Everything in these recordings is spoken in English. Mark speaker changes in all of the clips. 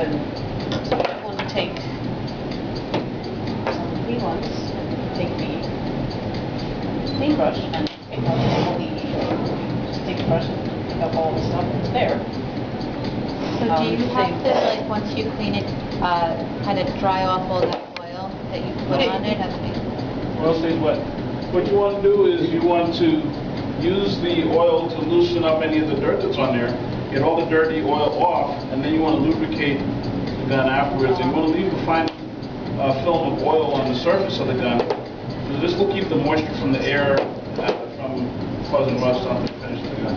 Speaker 1: and so I'm going to take some clean ones and take the paintbrush and pick up all the, just take the brush and pick up all the stuff that's there.
Speaker 2: So do you have to, like, once you clean it, kind of dry off all that oil that you put on it?
Speaker 3: Oil stays wet. What you want to do is you want to use the oil to loosen up any of the dirt that's on there, get all the dirty oil off, and then you want to lubricate the gun afterwards. And you want to leave a fine film of oil on the surface of the gun. So this will keep the moisture from the air from causing rust on the finish of the gun.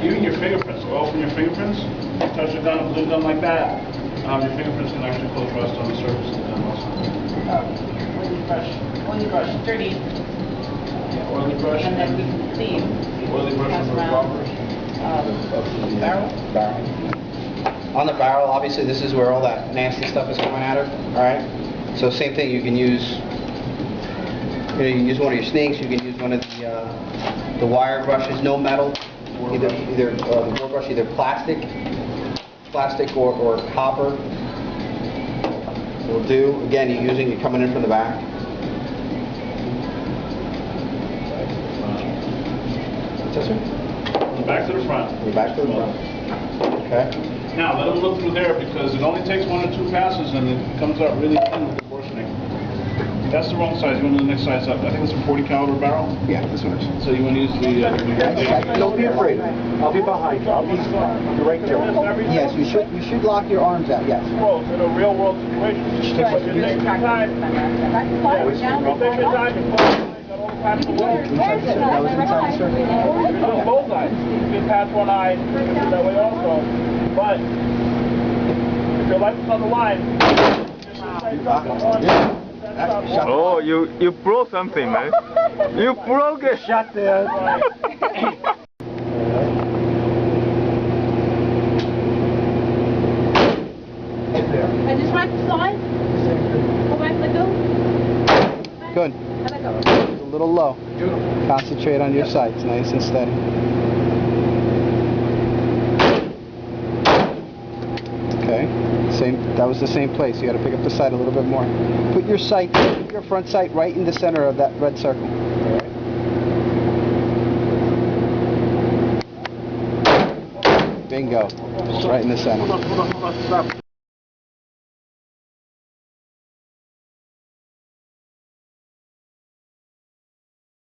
Speaker 3: Even your fingerprints, oil from your fingerprints, you touch the gun, a blue gun like that, your fingerprints can actually cause rust on the surface of the gun also.
Speaker 1: Oily brush, dirty,
Speaker 3: Yeah, oily brush.
Speaker 1: and then we can clean.
Speaker 3: Oily brush
Speaker 1: Pass
Speaker 3: on the
Speaker 1: around.
Speaker 3: revolvers.
Speaker 1: Barrel?
Speaker 4: On the barrel, obviously, this is where all that nasty stuff is coming at her. All right. So same thing. You can use, you can use one of your snakes. You can use one of the wire brushes. No metal. Either war brush, either plastic or copper will do. Again, you're coming in from the back. What's this one?
Speaker 3: From the back to the front.
Speaker 4: From the back to the front. Okay.
Speaker 3: Now, let them look through there because it only takes 1 or 2 passes and it comes out really thin with the bore snake. That's the wrong size. You want the next size up. I think it's a 40 caliber barrel.
Speaker 4: Yeah, this one is.
Speaker 3: So you want to use the...
Speaker 5: Don't be afraid. I'll be behind you. I'll be right there.
Speaker 4: Yes, you should lock your arms out. Yes.
Speaker 5: Well, in a real world situation, you take your time. Take your time and got all the time to work.
Speaker 4: That was inside the circle.
Speaker 5: Oh, both eyes. You can pass one eye that way also. But if your life is on the line,
Speaker 6: Oh, you broke something, man. You broke it.
Speaker 5: shot there.
Speaker 1: And just right side. Go back, let go.
Speaker 4: Good.
Speaker 1: Let go.
Speaker 4: A little low. Concentrate on your sights, nice and steady. Okay. That was the same place. You got to pick up the sight a little bit more. Put your front sight right in the center of that red circle. Bingo. Right in the center.
Speaker 5: Hold on, stop.